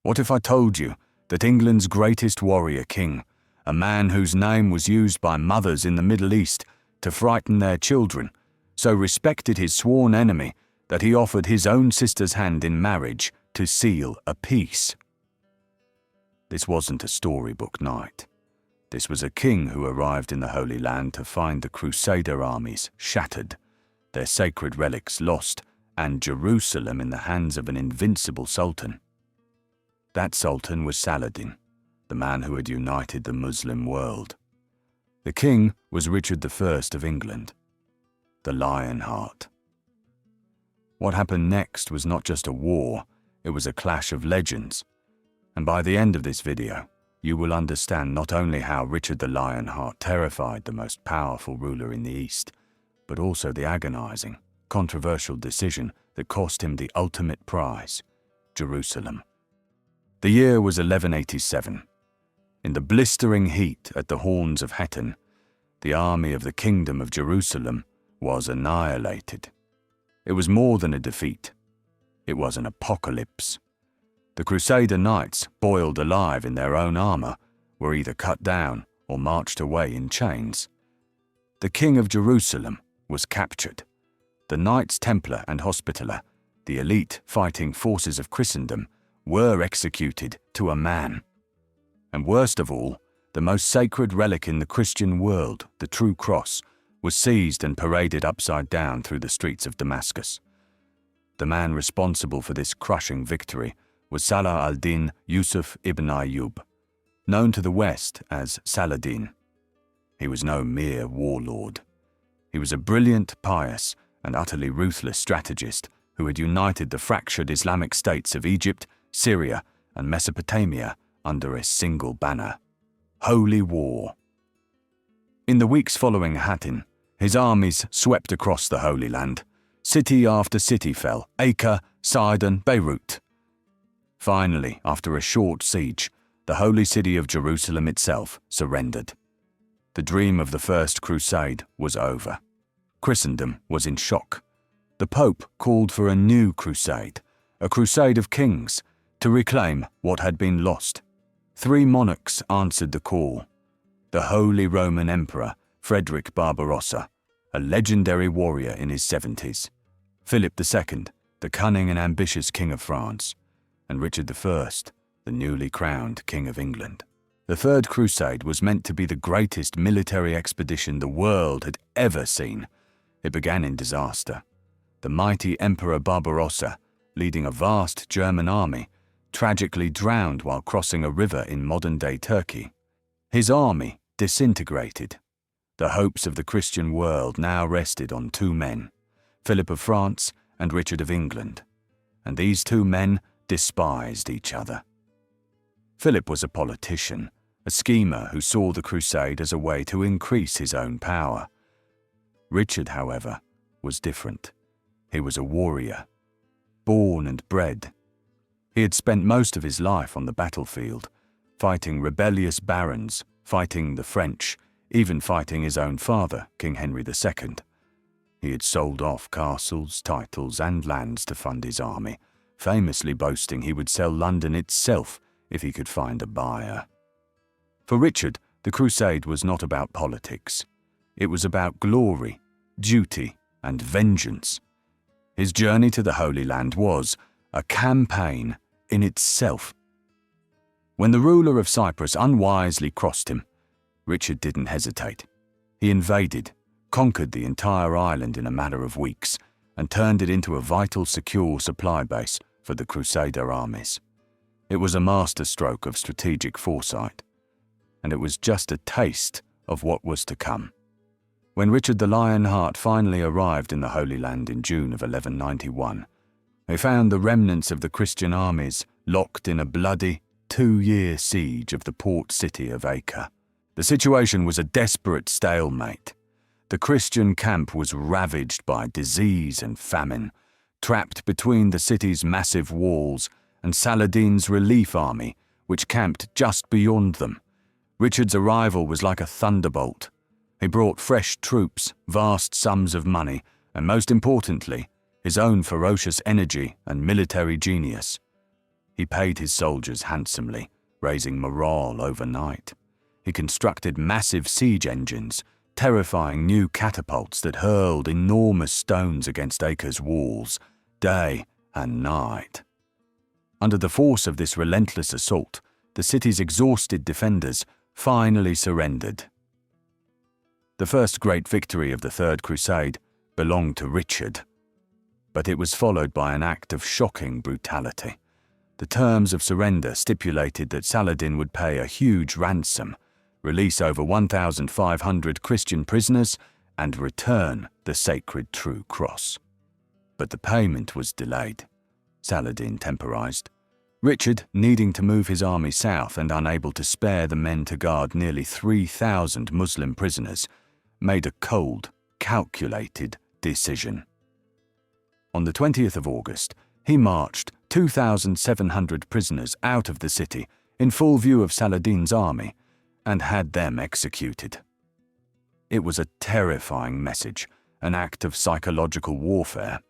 What if I told you that England's greatest warrior king, a man whose name was used by mothers in the Middle East to frighten their children, so respected his sworn enemy that he offered his own sister's hand in marriage to seal a peace? This wasn't a storybook night. This was a king who arrived in the Holy Land to find the Crusader armies shattered, their sacred relics lost, and Jerusalem in the hands of an invincible sultan. That sultan was Saladin, the man who had united the Muslim world. The king was Richard I of England, the Lionheart. What happened next was not just a war, it was a clash of legends. And by the end of this video, you will understand not only how Richard the Lionheart terrified the most powerful ruler in the East, but also the agonizing, controversial decision that cost him the ultimate prize, Jerusalem. The year was 1187. In the blistering heat at the Horns of Hattin, the army of the Kingdom of Jerusalem was annihilated. It was more than a defeat. It was an apocalypse. The Crusader knights, boiled alive in their own armor, were either cut down or marched away in chains. The King of Jerusalem was captured. The Knights Templar and Hospitaller, the elite fighting forces of Christendom, were executed to a man. And worst of all, the most sacred relic in the Christian world, the true cross, was seized and paraded upside down through the streets of Damascus. The man responsible for this crushing victory was Salah al-Din Yusuf ibn Ayyub, known to the West as Saladin. He was no mere warlord. He was a brilliant, pious, and utterly ruthless strategist who had united the fractured Islamic states of Egypt, Syria, and Mesopotamia under a single banner: Holy War. In the weeks following Hattin, his armies swept across the Holy Land. City after city fell: Acre, Sidon, Beirut. Finally, after a short siege, the holy city of Jerusalem itself surrendered. The dream of the First Crusade was over. Christendom was in shock. The Pope called for a new crusade, a crusade of kings, to reclaim what had been lost. 3 monarchs answered the call: the Holy Roman Emperor Frederick Barbarossa, a legendary warrior in his 70s, Philip II, the cunning and ambitious King of France, and Richard I, the newly crowned King of England. The Third Crusade was meant to be the greatest military expedition the world had ever seen. It began in disaster. The mighty Emperor Barbarossa, leading a vast German army, tragically drowned while crossing a river in modern-day Turkey. His army disintegrated. The hopes of the Christian world now rested on 2 men, Philip of France and Richard of England, and these 2 men despised each other. Philip was a politician, a schemer who saw the crusade as a way to increase his own power. Richard, however, was different. He was a warrior, born and bred. He had spent most of his life on the battlefield, fighting rebellious barons, fighting the French, even fighting his own father, King Henry II. He had sold off castles, titles, and lands to fund his army, famously boasting he would sell London itself if he could find a buyer. For Richard, the crusade was not about politics. It was about glory, duty, and vengeance. His journey to the Holy Land was a campaign in itself. When the ruler of Cyprus unwisely crossed him, Richard didn't hesitate. He invaded, conquered the entire island in a matter of weeks, and turned it into a vital, secure supply base for the Crusader armies. It was a masterstroke of strategic foresight, and it was just a taste of what was to come. When Richard the Lionheart finally arrived in the Holy Land in June of 1191, he found the remnants of the Christian armies locked in a bloody 2-year siege of the port city of Acre. The situation was a desperate stalemate. The Christian camp was ravaged by disease and famine, trapped between the city's massive walls and Saladin's relief army, which camped just beyond them. Richard's arrival was like a thunderbolt. He brought fresh troops, vast sums of money, and most importantly, his own ferocious energy and military genius. He paid his soldiers handsomely, raising morale overnight. He constructed massive siege engines, terrifying new catapults that hurled enormous stones against Acre's walls, day and night. Under the force of this relentless assault, the city's exhausted defenders finally surrendered. The first great victory of the Third Crusade belonged to Richard, but it was followed by an act of shocking brutality. The terms of surrender stipulated that Saladin would pay a huge ransom, release over 1,500 Christian prisoners, and return the sacred True Cross. But the payment was delayed. Saladin temporized. Richard, needing to move his army south and unable to spare the men to guard nearly 3,000 Muslim prisoners, made a cold, calculated decision. On the 20th of August, he marched 2,700 prisoners out of the city in full view of Saladin's army and had them executed. It was a terrifying message, an act of psychological warfare.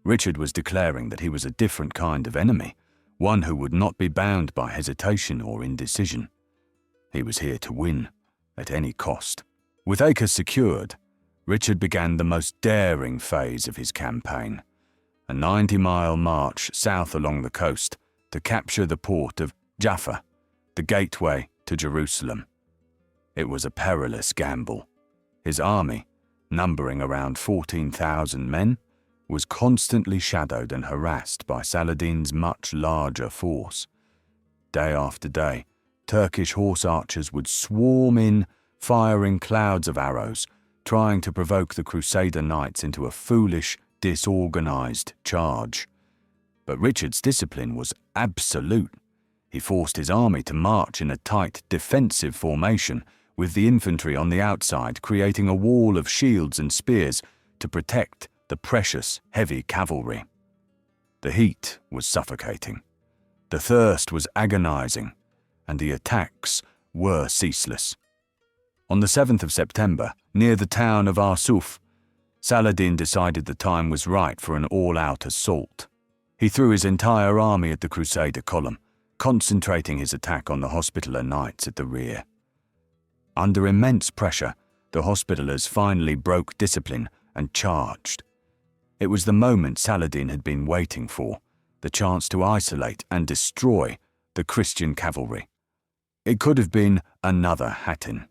Richard was declaring that he was a different kind of enemy, one who would not be bound by hesitation or indecision. He was here to win, at any cost. With Acre secured, Richard began the most daring phase of his campaign, a 90-mile march south along the coast to capture the port of Jaffa, the gateway to Jerusalem. It was a perilous gamble. His army, numbering around 14,000 men, was constantly shadowed and harassed by Saladin's much larger force. Day after day, Turkish horse archers would swarm in, firing clouds of arrows, trying to provoke the Crusader knights into a foolish, disorganized charge. But Richard's discipline was absolute. He forced his army to march in a tight defensive formation, with the infantry on the outside creating a wall of shields and spears to protect the precious heavy cavalry. The heat was suffocating. The thirst was agonizing, and the attacks were ceaseless. On the 7th of September, near the town of Arsuf, Saladin decided the time was right for an all-out assault. He threw his entire army at the Crusader column, concentrating his attack on the Hospitaller knights at the rear. Under immense pressure, the Hospitallers finally broke discipline and charged. It was the moment Saladin had been waiting for, the chance to isolate and destroy the Christian cavalry. It could have been another Hattin.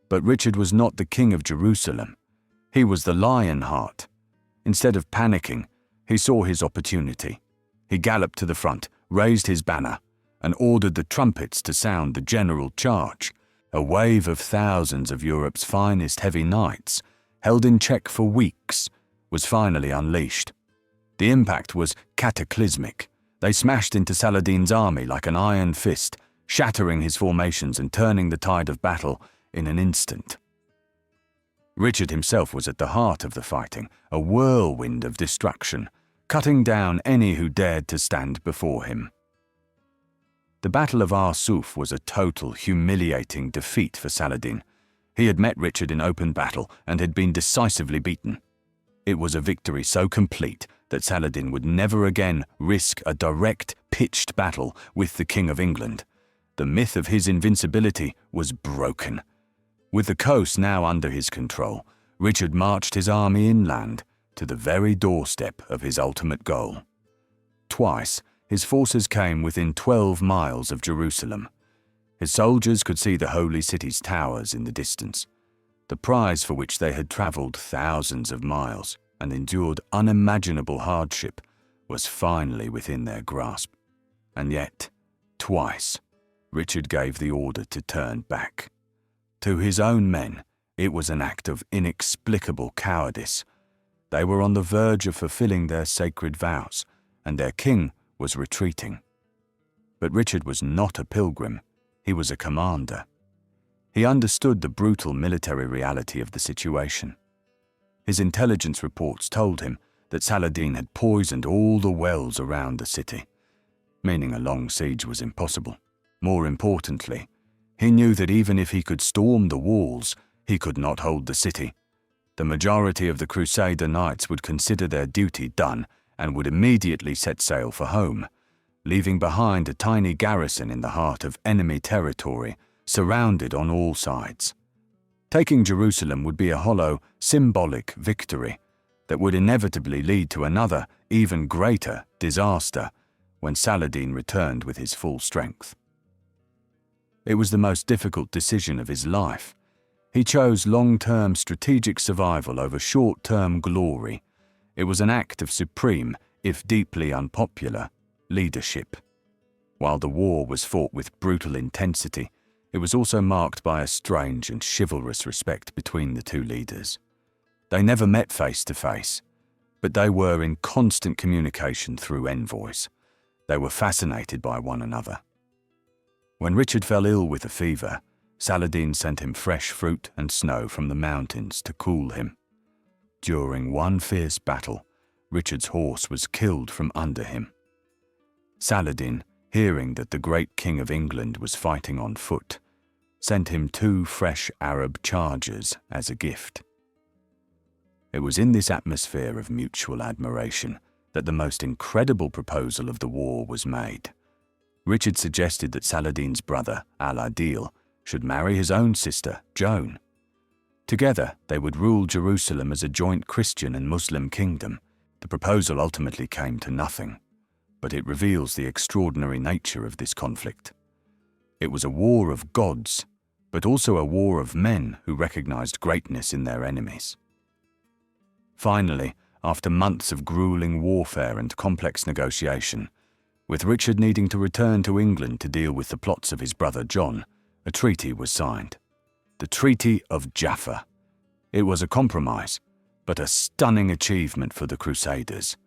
But Richard was not the king of Jerusalem. He was the Lionheart. Instead of panicking, he saw his opportunity. He galloped to the front, raised his banner, and ordered the trumpets to sound the general charge. A wave of thousands of Europe's finest heavy knights, held in check for weeks, was finally unleashed. The impact was cataclysmic. They smashed into Saladin's army like an iron fist, shattering his formations and turning the tide of battle in an instant. Richard himself was at the heart of the fighting, a whirlwind of destruction, cutting down any who dared to stand before him. The Battle of Arsuf was a total, humiliating defeat for Saladin. He had met Richard in open battle and had been decisively beaten. It was a victory so complete that Saladin would never again risk a direct, pitched battle with the King of England. The myth of his invincibility was broken. With the coast now under his control, Richard marched his army inland to the very doorstep of his ultimate goal. Twice, his forces came within 12 miles of Jerusalem. His soldiers could see the holy city's towers in the distance. The prize for which they had travelled thousands of miles and endured unimaginable hardship was finally within their grasp. And yet, twice, Richard gave the order to turn back. To his own men, it was an act of inexplicable cowardice. They were on the verge of fulfilling their sacred vows, and their king was retreating. But Richard was not a pilgrim. He was a commander. He understood the brutal military reality of the situation. His intelligence reports told him that Saladin had poisoned all the wells around the city, meaning a long siege was impossible. More importantly, he knew that even if he could storm the walls, he could not hold the city. The majority of the Crusader knights would consider their duty done and would immediately set sail for home. leaving behind a tiny garrison in the heart of enemy territory, surrounded on all sides. Taking Jerusalem would be a hollow, symbolic victory that would inevitably lead to another, even greater, disaster when Saladin returned with his full strength. It was the most difficult decision of his life. He chose long-term strategic survival over short-term glory. It was an act of supreme, if deeply unpopular, leadership. While the war was fought with brutal intensity, it was also marked by a strange and chivalrous respect between the two leaders. They never met face to face, but they were in constant communication through envoys. They were fascinated by one another. When Richard fell ill with a fever, Saladin sent him fresh fruit and snow from the mountains to cool him. During one fierce battle, Richard's horse was killed from under him. Saladin, hearing that the great King of England was fighting on foot, sent him 2 fresh Arab chargers as a gift. It was in this atmosphere of mutual admiration that the most incredible proposal of the war was made. Richard suggested that Saladin's brother, Al-Adil, should marry his own sister, Joan. Together, they would rule Jerusalem as a joint Christian and Muslim kingdom. The proposal ultimately came to nothing, but it reveals the extraordinary nature of this conflict. It was a war of gods, but also a war of men who recognized greatness in their enemies. Finally, after months of grueling warfare and complex negotiation, with Richard needing to return to England to deal with the plots of his brother John, a treaty was signed. The Treaty of Jaffa. It was a compromise, but a stunning achievement for the Crusaders.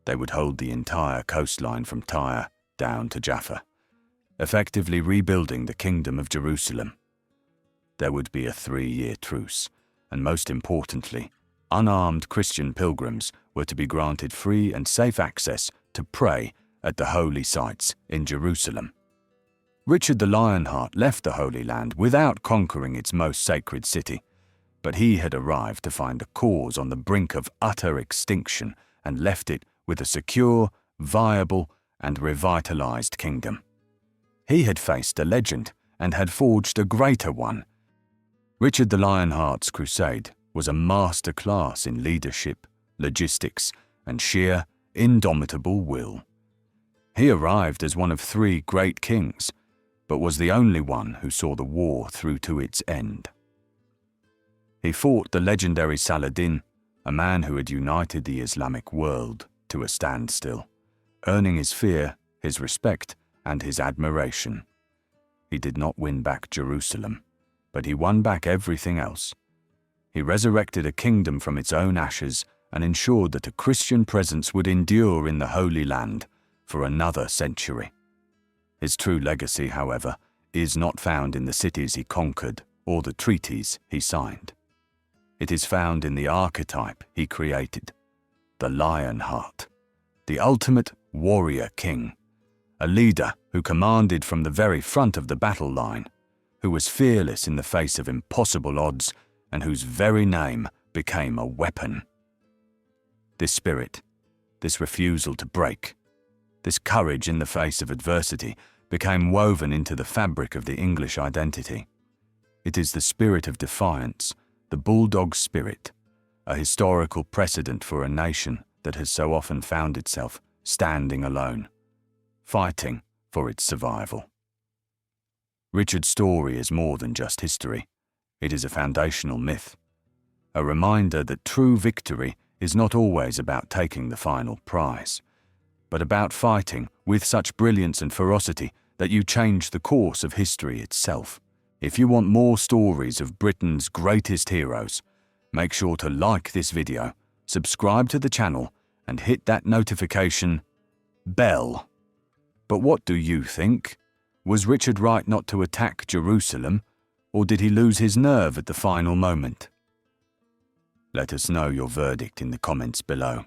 They would hold the entire coastline from Tyre down to Jaffa, effectively rebuilding the Kingdom of Jerusalem. There would be a 3-year truce, and most importantly, unarmed Christian pilgrims were to be granted free and safe access to pray at the holy sites in Jerusalem. Richard the Lionheart left the Holy Land without conquering its most sacred city, but he had arrived to find a cause on the brink of utter extinction and left it with a secure, viable, and revitalized kingdom. He had faced a legend and had forged a greater one. Richard the Lionheart's crusade was a masterclass in leadership, logistics, and sheer, indomitable will. He arrived as one of 3 great kings, but was the only one who saw the war through to its end. He fought the legendary Saladin, a man who had united the Islamic world to a standstill, earning his fear, his respect, and his admiration. He did not win back Jerusalem, but he won back everything else. He resurrected a kingdom from its own ashes and ensured that a Christian presence would endure in the Holy Land for another century. His true legacy, however, is not found in the cities he conquered or the treaties he signed. It is found in the archetype he created, the Lionheart, the ultimate warrior king, a leader who commanded from the very front of the battle line, who was fearless in the face of impossible odds and whose very name became a weapon. This spirit, this refusal to break, this courage in the face of adversity became woven into the fabric of the English identity. It is the spirit of defiance, the bulldog spirit, a historical precedent for a nation that has so often found itself standing alone, fighting for its survival. Richard's story is more than just history. It is a foundational myth, a reminder that true victory is not always about taking the final prize, but about fighting with such brilliance and ferocity that you change the course of history itself. If you want more stories of Britain's greatest heroes, make sure to like this video, subscribe to the channel, and hit that notification bell. But what do you think? Was Richard right not to attack Jerusalem, or did he lose his nerve at the final moment? Let us know your verdict in the comments below.